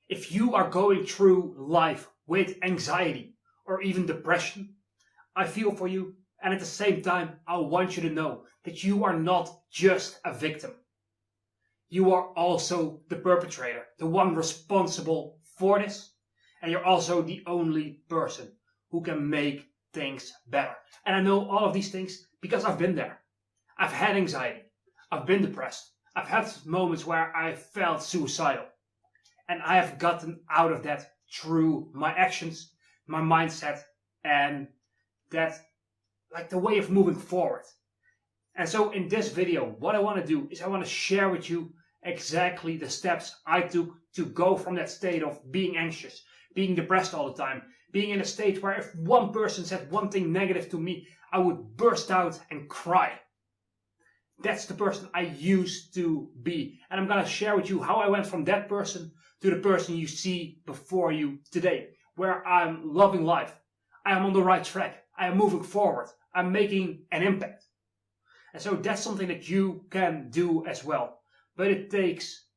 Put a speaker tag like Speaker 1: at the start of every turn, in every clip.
Speaker 1: If you are going through life with anxiety or even depression, I feel for you, and at the same time, I want you to know that you are not just a victim. You are also the perpetrator, the one responsible for this, and you're also the only person who can make things better. And I know all of these things because I've been there. I've had anxiety. I've been depressed. I've had moments where I felt suicidal. And I have gotten out of that through my actions, my mindset, and that, like, the way of moving forward. And so in this video, what I want to do is I want to share with you exactly the steps I took to go from that state of being anxious, being depressed all the time, being in a state where if one person said one thing negative to me, I would burst out and cry. That's the person I used to be. And I'm going to share with you how I went from that person to the person you see before you today, where I'm loving life. I am on the right track. I am moving forward. I'm making an impact. And so that's something that you can do as well. But it takes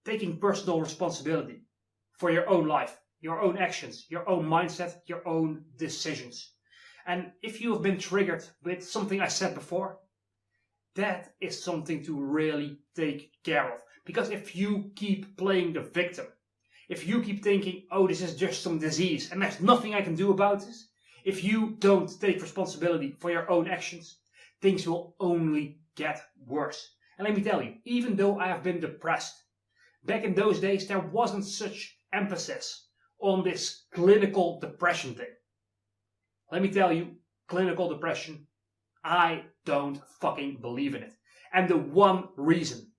Speaker 1: taking personal responsibility for your own life, your own actions, your own mindset, your own decisions. And if you have been triggered with something I said before, that is something to really take care of. Because if you keep playing the victim, if you keep thinking, oh, this is just some disease and there's nothing I can do about this, if you don't take responsibility for your own actions, things will only get worse. And let me tell you, even though I have been depressed, back in those days there wasn't such emphasis on this clinical depression thing. Let me tell you, clinical depression, I don't fucking believe in it. And the one reason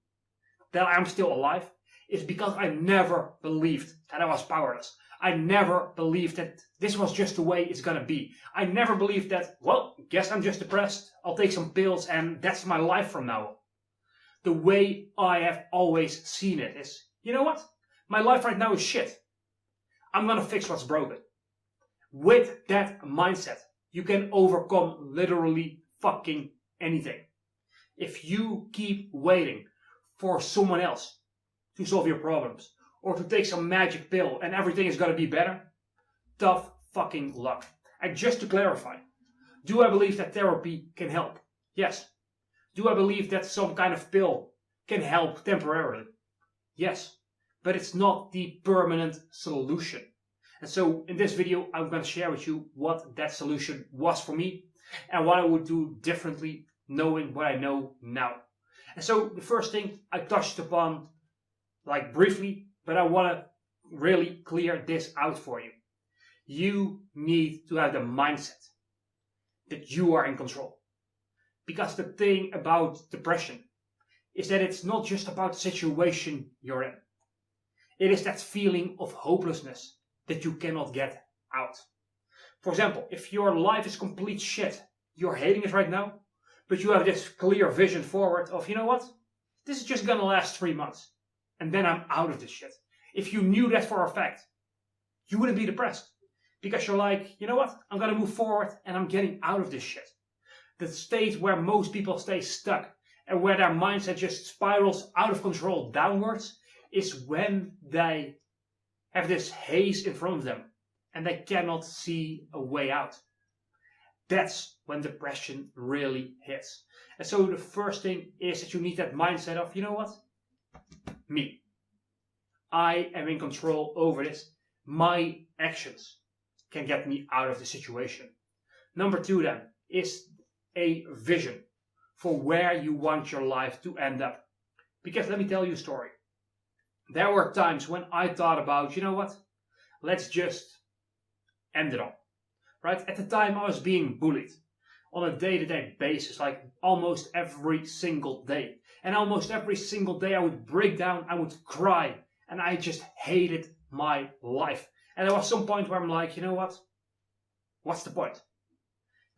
Speaker 1: that I'm still alive is because I never believed that I was powerless. I never believed that this was just the way it's gonna be. I never believed that, well, guess I'm just depressed, I'll take some pills and that's my life from now on. The way I have always seen it is, you know what? My life right now is shit. I'm gonna fix what's broken. With that mindset, you can overcome literally fucking anything. If you keep waiting for someone else to solve your problems or to take some magic pill and everything is gonna be better, tough fucking luck. And just to clarify, do I believe that therapy can help? Yes. Do I believe that some kind of pill can help temporarily? Yes. But it's not the permanent solution. And so in this video, I'm going to share with you what that solution was for me and what I would do differently knowing what I know now. And so the first thing I touched upon, like, briefly, but I want to really clear this out for you. You need to have the mindset that you are in control. Because the thing about depression is that it's not just about the situation you're in. It is that feeling of hopelessness that you cannot get out. For example, if your life is complete shit, you're hating it right now, but you have this clear vision forward of, you know what? This is just gonna last 3 months, and then I'm out of this shit. If you knew that for a fact, you wouldn't be depressed. Because you're like, you know what? I'm gonna move forward and I'm getting out of this shit. The state where most people stay stuck and where their mindset just spirals out of control downwards is when they have this haze in front of them and they cannot see a way out. That's when depression really hits. And so the first thing is that you need that mindset of, you know what? Me. I am in control over this. My actions can get me out of the situation. Number 2 then is a vision for where you want your life to end up. Because let me tell you a story. There were times when I thought about, you know what? Let's just end it all. Right? At the time I was being bullied on a day-to-day basis, like almost every single day. And almost every single day I would break down, I would cry, and I just hated my life. And there was some point where I'm like, you know what? What's the point?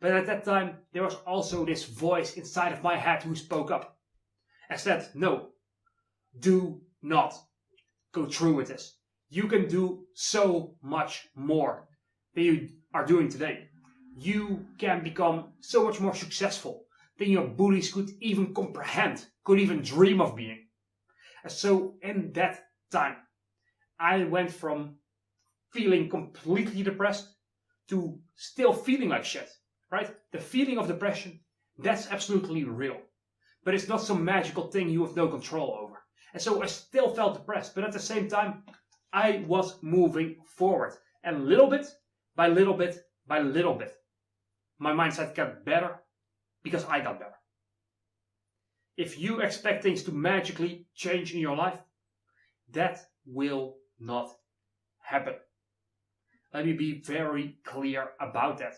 Speaker 1: But at that time, there was also this voice inside of my head who spoke up and said, no, do not go through with this. You can do so much more than you are doing today. You can become so much more successful than your bullies could even comprehend, could even dream of being. And so in that time, I went from feeling completely depressed to still feeling like shit, right? The feeling of depression, that's absolutely real. But it's not some magical thing you have no control over. And so I still felt depressed, but at the same time, I was moving forward. And little bit by little bit by little bit, my mindset got better because I got better. If you expect things to magically change in your life, that will not happen. Let me be very clear about that.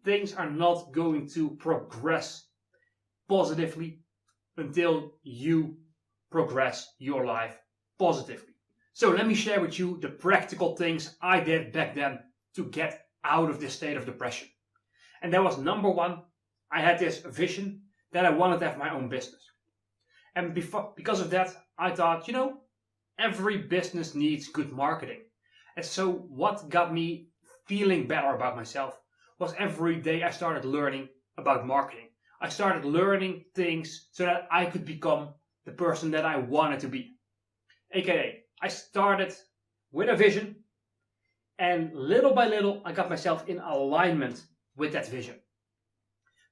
Speaker 1: Things are not going to progress positively until you progress your life positively. So let me share with you the practical things I did back then to get out of this state of depression. And that was number one, I had this vision that I wanted to have my own business. And because of that, I thought, every business needs good marketing. And so what got me feeling better about myself was every day I started learning about marketing. I started learning things so that I could become the person that I wanted to be. AKA, I started with a vision, and little by little I got myself in alignment with that vision.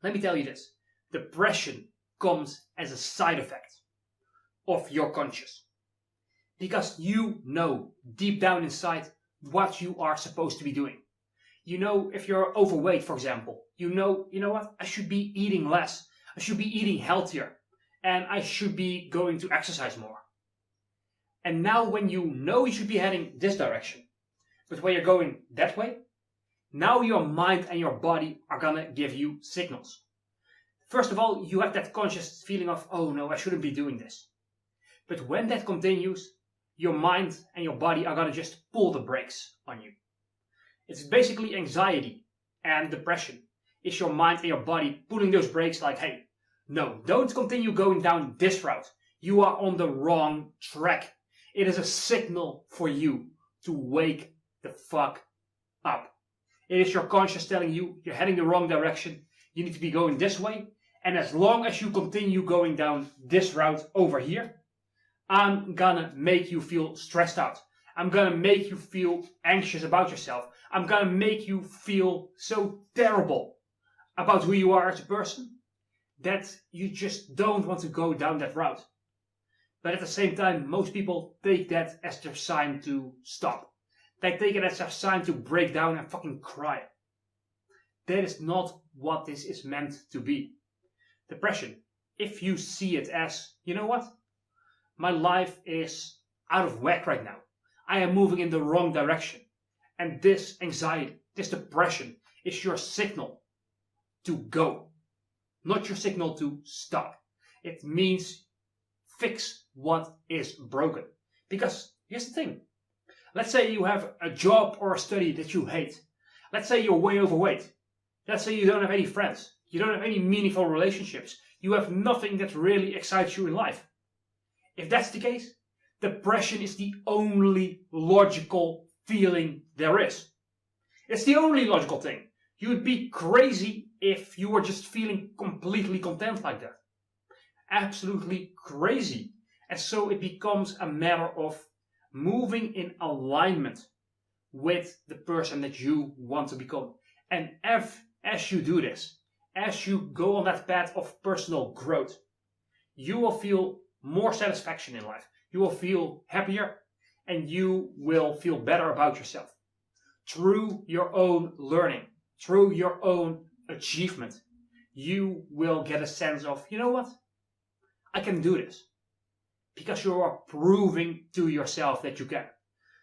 Speaker 1: Let me tell you this, depression comes as a side effect of your conscious. Because you know deep down inside what you are supposed to be doing. If you're overweight, for example, you know what? I should be eating less. I should be eating healthier. And I should be going to exercise more. And now when you know you should be heading this direction, but when you're going that way, now your mind and your body are gonna give you signals. First of all, you have that conscious feeling of, oh no, I shouldn't be doing this. But when that continues, your mind and your body are gonna just pull the brakes on you. It's basically anxiety and depression. It's your mind and your body pulling those brakes like, hey, no, don't continue going down this route. You are on the wrong track. It is a signal for you to wake the fuck up. It is your conscious telling you you're heading the wrong direction. You need to be going this way. And as long as you continue going down this route over here, I'm gonna make you feel stressed out. I'm gonna make you feel anxious about yourself. I'm gonna make you feel so terrible about who you are as a person that you just don't want to go down that route. But at the same time, most people take that as their sign to stop. They take it as their sign to break down and fucking cry. That is not what this is meant to be. Depression, if you see it as, you know what? My life is out of whack right now. I am moving in the wrong direction. And this anxiety, this depression is your signal to go. Not your signal to stop. It means fix what is broken. Because here's the thing. Let's say you have a job or a study that you hate. Let's say you're way overweight. Let's say you don't have any friends. You don't have any meaningful relationships. You have nothing that really excites you in life. If that's the case, depression is the only logical feeling there is. It's the only logical thing. You would be crazy if you were just feeling completely content like that. Absolutely crazy. And so it becomes a matter of moving in alignment with the person that you want to become. And as you do this, as you go on that path of personal growth, you will feel more satisfaction in life. You will feel happier and you will feel better about yourself. Through your own learning, through your own achievement, you will get a sense of, you know what? I can do this. Because you are proving to yourself that you can.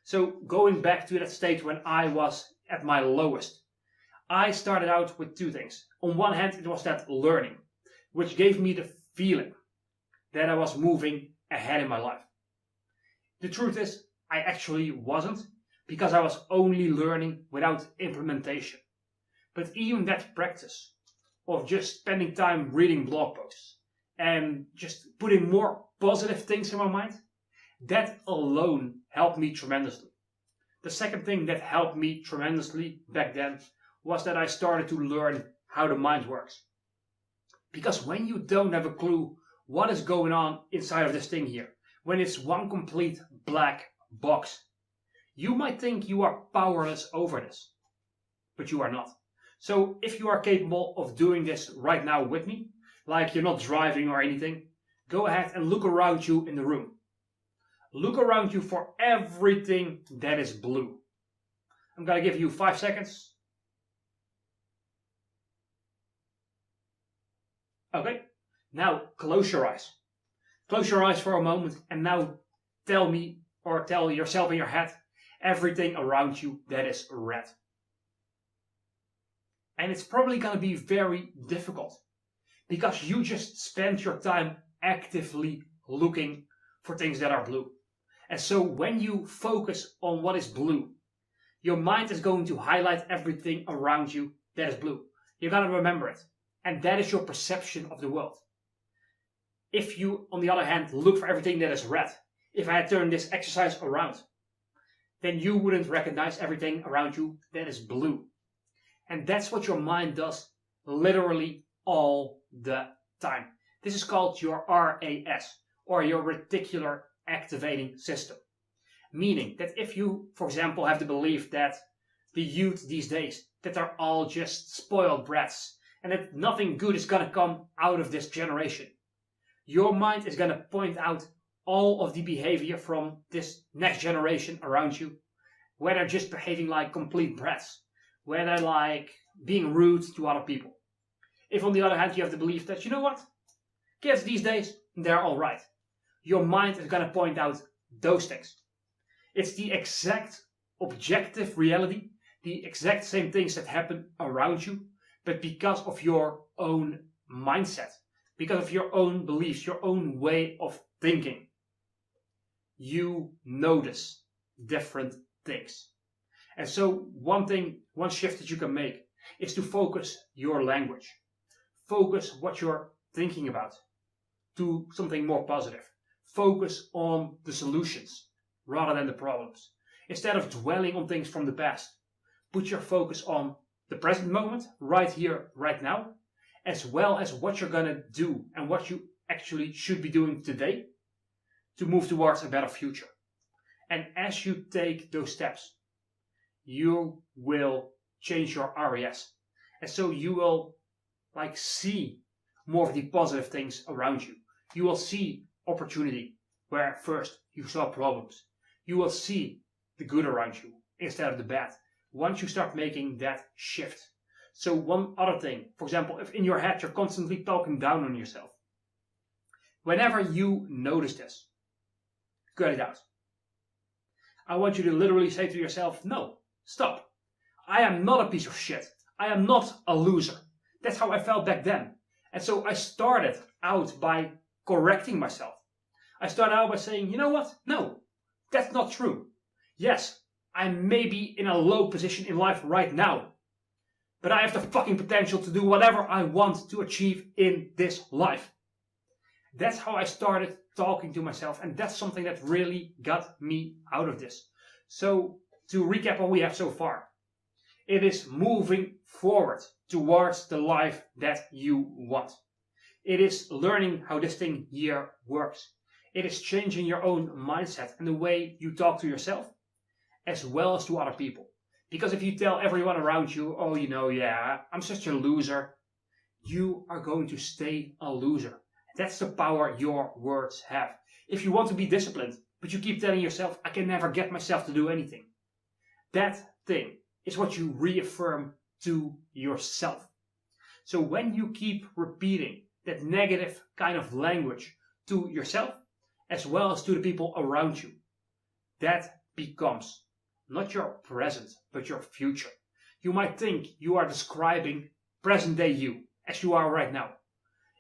Speaker 1: So going back to that state when I was at my lowest, I started out with two things. On one hand, it was that learning, which gave me the feeling that I was moving ahead in my life. The truth is, I actually wasn't, because I was only learning without implementation. But even that practice of just spending time reading blog posts and just putting more positive things in my mind, that alone helped me tremendously. The second thing that helped me tremendously back then was that I started to learn how the mind works. Because when you don't have a clue what is going on inside of this thing here, when it's one complete black box, You might think you are powerless over this, but you are not. So if you are capable of doing this right now with me, like you're not driving or anything, go ahead and look around you in the room. Look around you for everything that is blue. I'm going to give you 5 seconds. Okay, now close your eyes. Close your eyes for a moment and now tell me or tell yourself in your head everything around you that is red. And it's probably going to be very difficult because you just spent your time actively looking for things that are blue. And so when you focus on what is blue, your mind is going to highlight everything around you that is blue. You're going to remember it. And that is your perception of the world. If you, on the other hand, look for everything that is red, if I had turned this exercise around, then you wouldn't recognize everything around you that is blue. And that's what your mind does literally all the time. This is called your RAS, or your reticular activating system. Meaning that if you, for example, have the belief that the youth these days, that they're all just spoiled brats, and that nothing good is going to come out of this generation, your mind is going to point out all of the behavior from this next generation around you, where they're just behaving like complete brats, where they're like being rude to other people. If on the other hand you have the belief that, you know what, kids these days, they're alright, your mind is going to point out those things. It's the exact objective reality, the exact same things that happen around you, but because of your own mindset, because of your own beliefs, your own way of thinking, you notice different things. And so one shift that you can make is to focus your language. Focus what you're thinking about to something more positive. Focus on the solutions rather than the problems. Instead of dwelling on things from the past, put your focus on the present moment, right here, right now, as well as what you're going to do and what you actually should be doing today to move towards a better future. And as you take those steps, you will change your RAS. And so you will see more of the positive things around you. You will see opportunity where at first you saw problems. You will see the good around you instead of the bad once you start making that shift. So one other thing, for example, if in your head you're constantly talking down on yourself, whenever you notice this, cut it out. I want you to literally say to yourself, no, stop. I am not a piece of shit. I am not a loser. That's how I felt back then. And so I started out by correcting myself. I started out by saying, you know what? No, that's not true. Yes, I may be in a low position in life right now, but I have the fucking potential to do whatever I want to achieve in this life. That's how I started talking to myself, and that's something that really got me out of this. So, to recap what we have so far, it is moving forward towards the life that you want. It is learning how this thing here works. It is changing your own mindset and the way you talk to yourself, as well as to other people. Because if you tell everyone around you, oh, yeah, I'm such a loser, you are going to stay a loser. That's the power your words have. If you want to be disciplined, but you keep telling yourself, I can never get myself to do anything, that thing is what you reaffirm to yourself. So when you keep repeating that negative kind of language to yourself, as well as to the people around you, that becomes not your present, but your future. You might think you are describing present day you, as you are right now.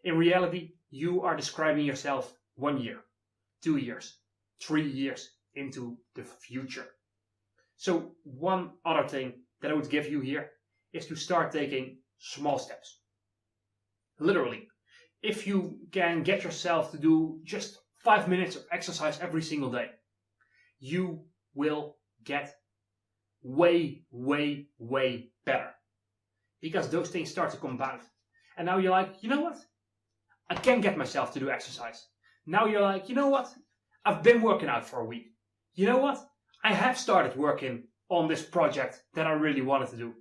Speaker 1: In reality, you are describing yourself 1 year, 2 years, 3 years into the future. So one other thing that I would give you here is to start taking small steps. Literally, if you can get yourself to do just 5 minutes of exercise every single day, you will get way, way, way better. Because those things start to compound. And now you're like, you know what? I can get myself to do exercise. Now you're like, you know what? I've been working out for a week. You know what? I have started working on this project that I really wanted to do,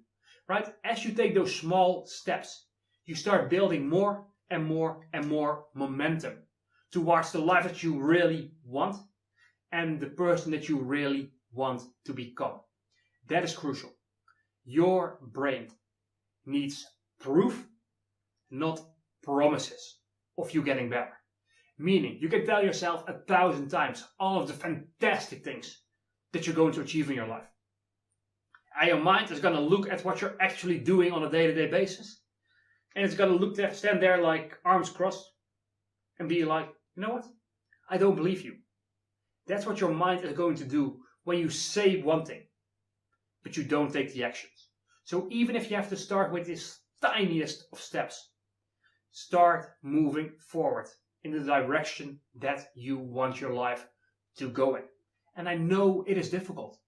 Speaker 1: right? As you take those small steps, you start building more and more and more momentum towards the life that you really want and the person that you really want to become. That is crucial. Your brain needs proof, not promises of you getting better. Meaning, you can tell yourself 1,000 times all of the fantastic things that you're going to achieve in your life. And your mind is going to look at what you're actually doing on a day-to-day basis. And it's going to stand there like arms crossed and be like, you know what? I don't believe you. That's what your mind is going to do when you say one thing, but you don't take the actions. So even if you have to start with this tiniest of steps, start moving forward in the direction that you want your life to go in. And I know it is difficult.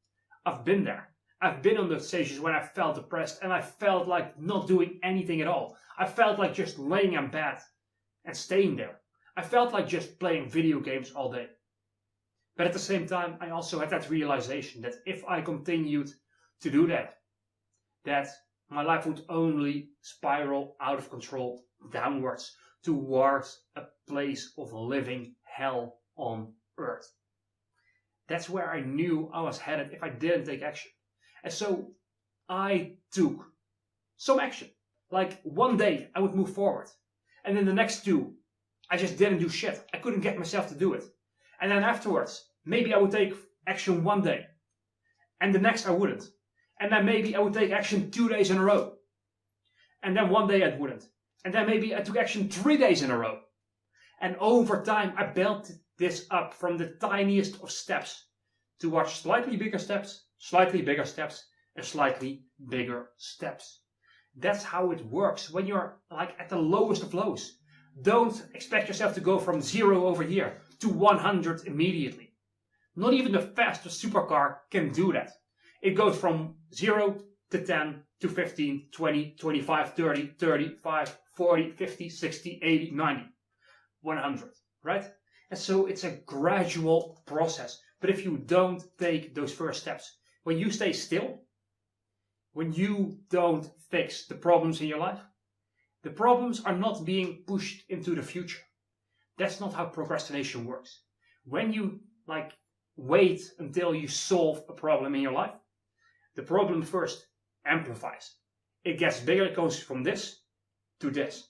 Speaker 1: I've been there. I've been on those stages when I felt depressed and I felt like not doing anything at all. I felt like just laying in bed and staying there. I felt like just playing video games all day. But at the same time, I also had that realization that if I continued to do that my life would only spiral out of control downwards towards a place of living hell on earth. That's where I knew I was headed if I didn't take action. And so I took some action. Like one day I would move forward. And then the next two, I just didn't do shit. I couldn't get myself to do it. And then afterwards, maybe I would take action one day. And the next I wouldn't. And then maybe I would take action 2 days in a row. And then one day I wouldn't. And then maybe I took action 3 days in a row. And over time I built this up from the tiniest of steps towards slightly bigger steps, slightly bigger steps, and slightly bigger steps. That's how it works when you're like at the lowest of lows. Don't expect yourself to go from 0 over here to 100 immediately. Not even the fastest supercar can do that. It goes from 0 to 10 to 15, 20, 25, 30, 35, 40, 50, 60, 80, 90, 100, right? And so it's a gradual process. But if you don't take those first steps, when you stay still, when you don't fix the problems in your life, the problems are not being pushed into the future. That's not how procrastination works. When you wait until you solve a problem in your life, the problem first amplifies. It gets bigger, it goes from this to this.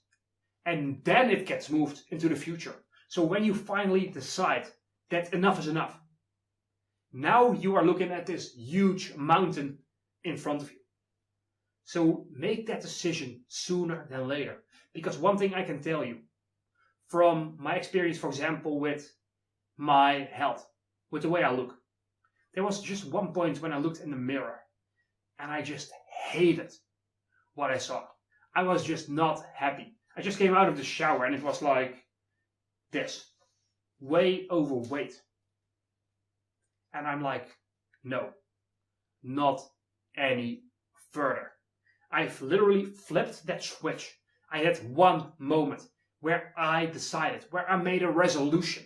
Speaker 1: And then it gets moved into the future. So when you finally decide that enough is enough, now you are looking at this huge mountain in front of you. So make that decision sooner than later. Because one thing I can tell you, from my experience, for example, with my health, with the way I look, there was just one point when I looked in the mirror and I just hated what I saw. I was just not happy. I just came out of the shower and it was like this, way overweight. And I'm like, no, not any further. I've literally flipped that switch. I had one moment where I decided, where I made a resolution.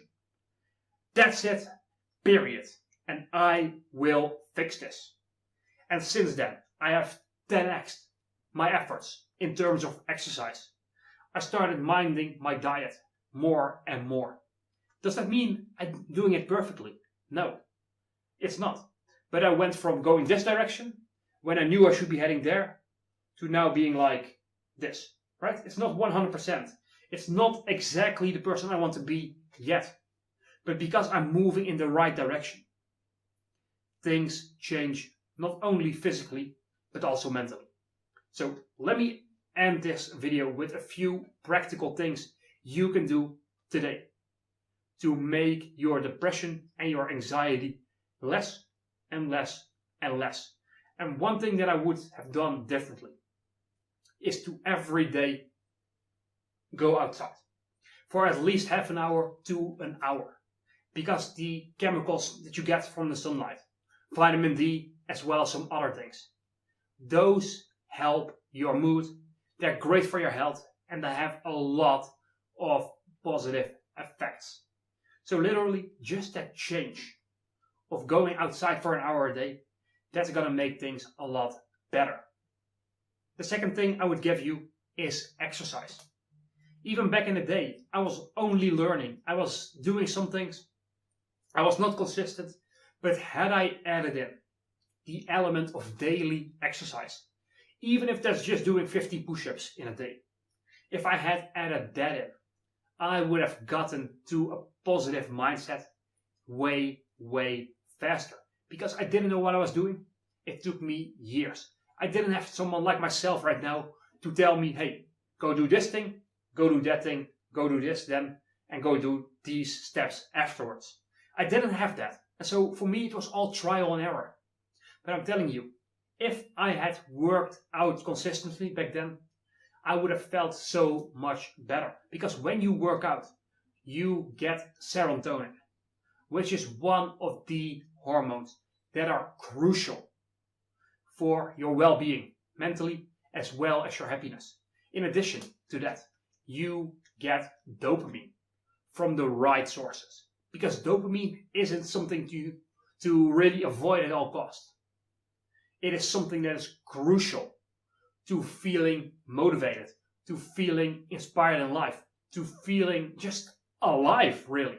Speaker 1: That's it, period. And I will fix this. And since then, I have 10x'd my efforts in terms of exercise. I started minding my diet more and more. Does that mean I'm doing it perfectly? No, it's not. But I went from going this direction, when I knew I should be heading there, to now being like this, right? It's not 100%. It's not exactly the person I want to be yet. But because I'm moving in the right direction, things change not only physically, but also mentally. So let me end this video with a few practical things you can do today to make your depression and your anxiety less and less and less. And one thing that I would have done differently is to every day go outside for at least half an hour to an hour. Because the chemicals that you get from the sunlight, vitamin D, as well as some other things, those help your mood, they're great for your health, and they have a lot of positive effects. So literally, just that change of going outside for an hour a day, that's gonna make things a lot better. The second thing I would give you is exercise. Even back in the day, I was only learning. I was doing some things. I was not consistent. But had I added in the element of daily exercise, even if that's just doing 50 push-ups in a day, if I had added that in, I would have gotten to a positive mindset way, way faster. Because I didn't know what I was doing. It took me years. I didn't have someone like myself right now to tell me, hey, go do this thing, go do that thing, go do this then, and go do these steps afterwards. I didn't have that. And so for me, it was all trial and error. But I'm telling you, if I had worked out consistently back then, I would have felt so much better. Because when you work out, you get serotonin, which is one of the hormones that are crucial for your well-being, mentally as well as your happiness. In addition to that, you get dopamine from the right sources. Because dopamine isn't something to really avoid at all costs. It is something that is crucial to feeling motivated, to feeling inspired in life, to feeling just alive, really.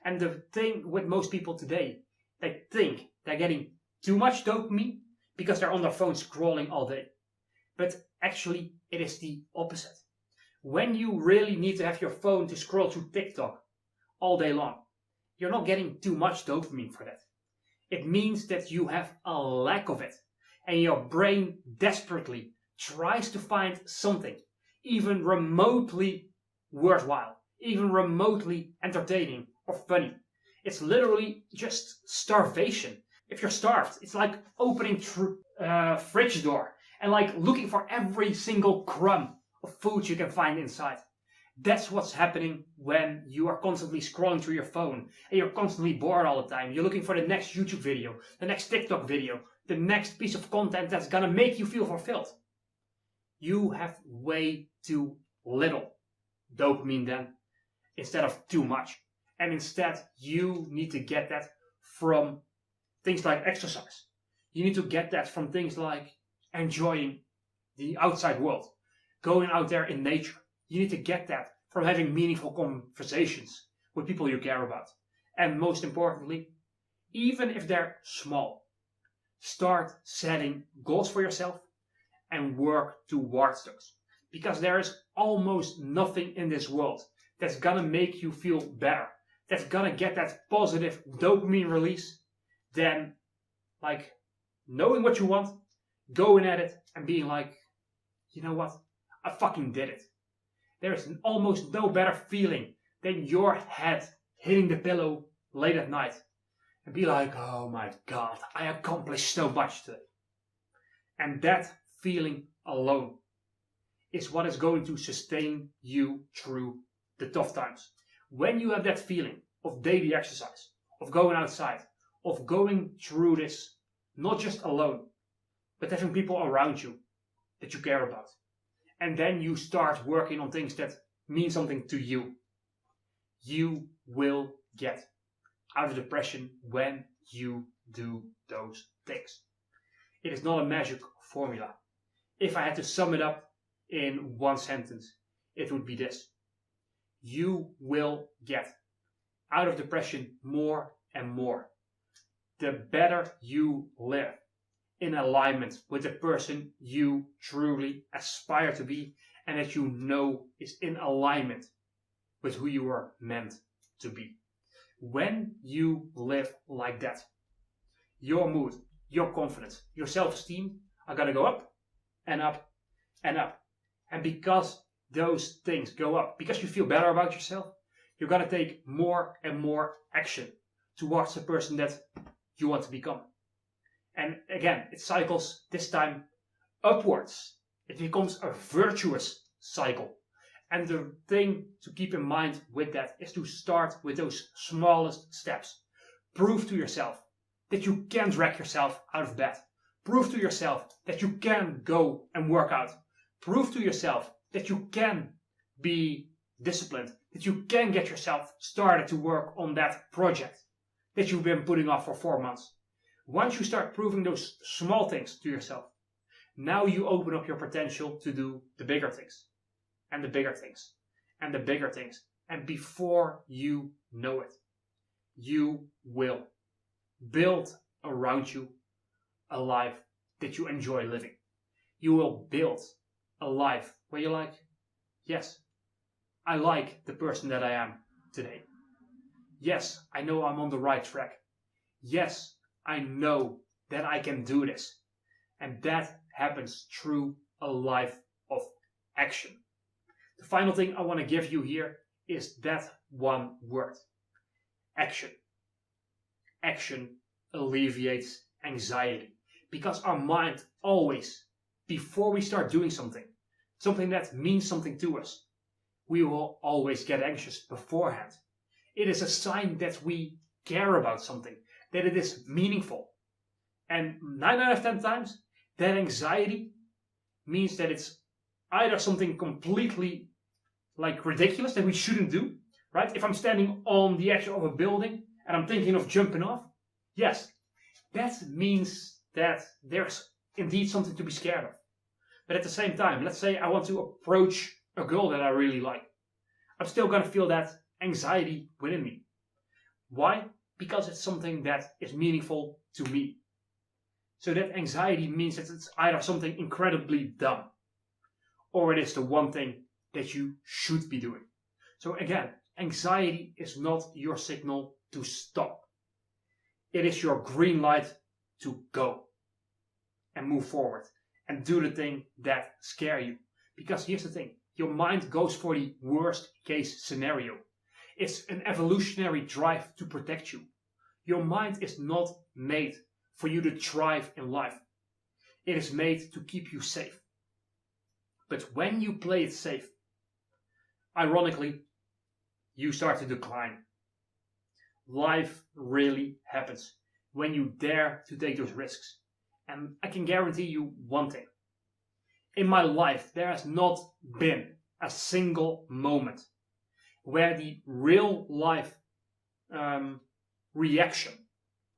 Speaker 1: And the thing with most people today, they think they're getting too much dopamine because they're on their phone scrolling all day. But actually, it is the opposite. When you really need to have your phone to scroll through TikTok all day long, you're not getting too much dopamine for that. It means that you have a lack of it. And your brain desperately tries to find something even remotely worthwhile, even remotely entertaining or funny. It's literally just starvation. If you're starved, it's like opening fridge door and like looking for every single crumb of food you can find inside. That's what's happening when you are constantly scrolling through your phone and you're constantly bored all the time. You're looking for the next YouTube video, the next TikTok video, the next piece of content that's gonna make you feel fulfilled. You have way too little dopamine then instead of too much. And instead, you need to get that from things like exercise. You need to get that from things like enjoying the outside world, going out there in nature. You need to get that from having meaningful conversations with people you care about. And most importantly, even if they're small, start setting goals for yourself and work towards those. Because there is almost nothing in this world that's gonna make you feel better, that's gonna get that positive dopamine release, than like knowing what you want, going at it and being like, you know what, I fucking did it. There is almost no better feeling than your head hitting the pillow late at night and be like, oh my God, I accomplished so much today. And that feeling alone is what is going to sustain you through the tough times. When you have that feeling of daily exercise, of going outside, of going through this, not just alone, but having people around you that you care about. And then you start working on things that mean something to you. You will get out of depression when you do those things. It is not a magic formula. If I had to sum it up in one sentence, it would be this. You will get out of depression more and more. The better you live in alignment with the person you truly aspire to be and that you know is in alignment with who you are meant to be. When you live like that, your mood, your confidence, your self-esteem are going to go up and up and up. And because those things go up, because you feel better about yourself, you're going to take more and more action towards the person that you want to become. And again, it cycles this time upwards. It becomes a virtuous cycle. And the thing to keep in mind with that is to start with those smallest steps. Prove to yourself that you can drag yourself out of bed. Prove to yourself that you can go and work out. Prove to yourself that you can be disciplined, that you can get yourself started to work on that project, that you've been putting off for 4 months. Once you start proving those small things to yourself, now you open up your potential to do the bigger things, and the bigger things, and the bigger things. And before you know it, you will build around you a life that you enjoy living. You will build a life where you're like, yes, I like the person that I am today. Yes, I know I'm on the right track. Yes, I know that I can do this. And that happens through a life of action. The final thing I want to give you here is that one word. Action. Action alleviates anxiety. Because our mind always, before we start doing something that means something to us, we will always get anxious beforehand. It is a sign that we care about something, that it is meaningful. And 9 out of 10 times, that anxiety means that it's either something completely ridiculous that we shouldn't do, right? If I'm standing on the edge of a building and I'm thinking of jumping off, yes, that means that there's indeed something to be scared of. But at the same time, let's say I want to approach a girl that I really like. I'm still going to feel that anxiety within me. Why? Because it's something that is meaningful to me. So that anxiety means that it's either something incredibly dumb, or it is the one thing that you should be doing. So again, anxiety is not your signal to stop. It is your green light to go and move forward and do the thing that scare you. Because here's the thing, your mind goes for the worst case scenario. It's an evolutionary drive to protect you. Your mind is not made for you to thrive in life. It is made to keep you safe. But when you play it safe, ironically, you start to decline. Life really happens when you dare to take those risks. And I can guarantee you one thing. In my life, there has not been a single moment where the real life reaction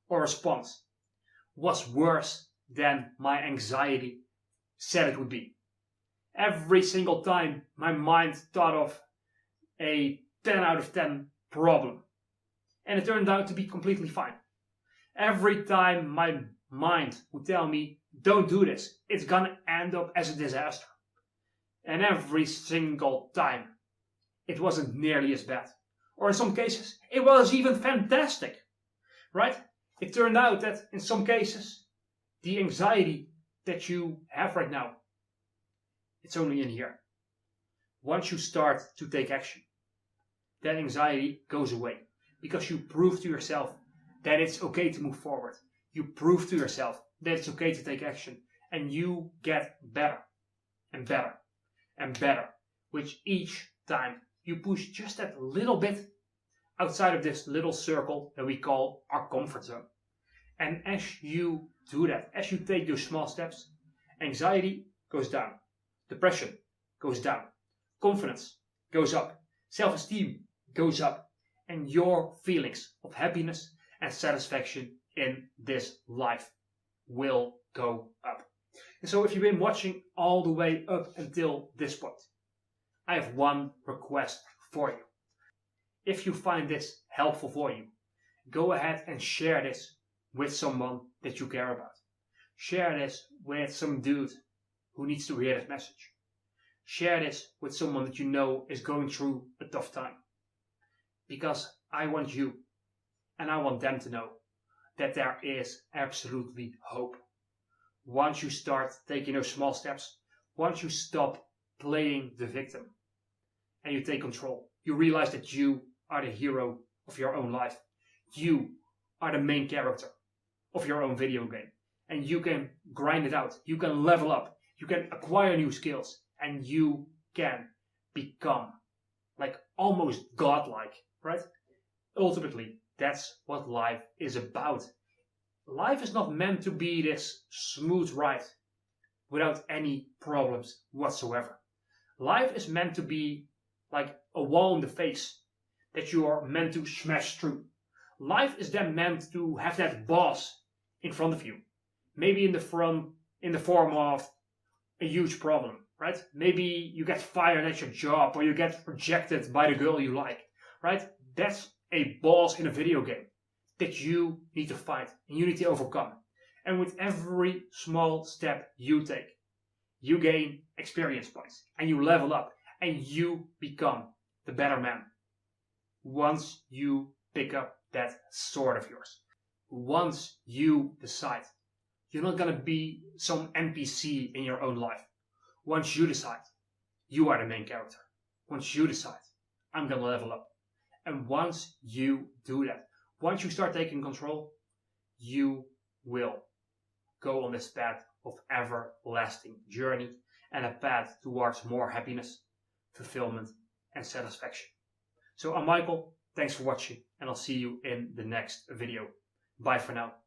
Speaker 1: or response was worse than my anxiety said it would be. Every single time my mind thought of a 10 out of 10 problem, and it turned out to be completely fine. Every time my mind would tell me, don't do this, it's gonna end up as a disaster. And every single time it wasn't nearly as bad. Or in some cases, it was even fantastic, right? It turned out that in some cases, the anxiety that you have right now, it's only in here. Once you start to take action, that anxiety goes away. Because you prove to yourself that it's okay to move forward. You prove to yourself that it's okay to take action. And you get better and better and better. Which each time you push just that little bit outside of this little circle that we call our comfort zone. And as you do that, as you take those small steps, anxiety goes down. Depression goes down. Confidence goes up. Self-esteem goes up. And your feelings of happiness and satisfaction in this life will go up. And so if you've been watching all the way up until this point, I have one request for you. If you find this helpful for you, go ahead and share this with someone that you care about. Share this with some dude who needs to hear this message. Share this with someone that you know is going through a tough time. Because I want you and I want them to know that there is absolutely hope. Once you start taking those small steps, once you stop playing the victim and you take control, you realize that you are the hero of your own life. You are the main character of your own video game. And you can grind it out. You can level up. You can acquire new skills. And you can become almost godlike, right? Ultimately, that's what life is about. Life is not meant to be this smooth ride without any problems whatsoever. Life is meant to be like a wall in the face that you are meant to smash through. Life is then meant to have that boss in front of you. Maybe in the form of a huge problem, right? Maybe you get fired at your job, or you get rejected by the girl you like, right? That's a boss in a video game that you need to fight and you need to overcome. And with every small step you take, you gain experience points and you level up and you become the better man. Once you pick up that sword of yours, once you decide you're not going to be some NPC in your own life. Once you decide you are the main character. Once you decide I'm going to level up. And once you do that, once you start taking control, you will go on this path of everlasting journey and a path towards more happiness, fulfillment, and satisfaction. So I'm Michael, thanks for watching, and I'll see you in the next video. Bye for now.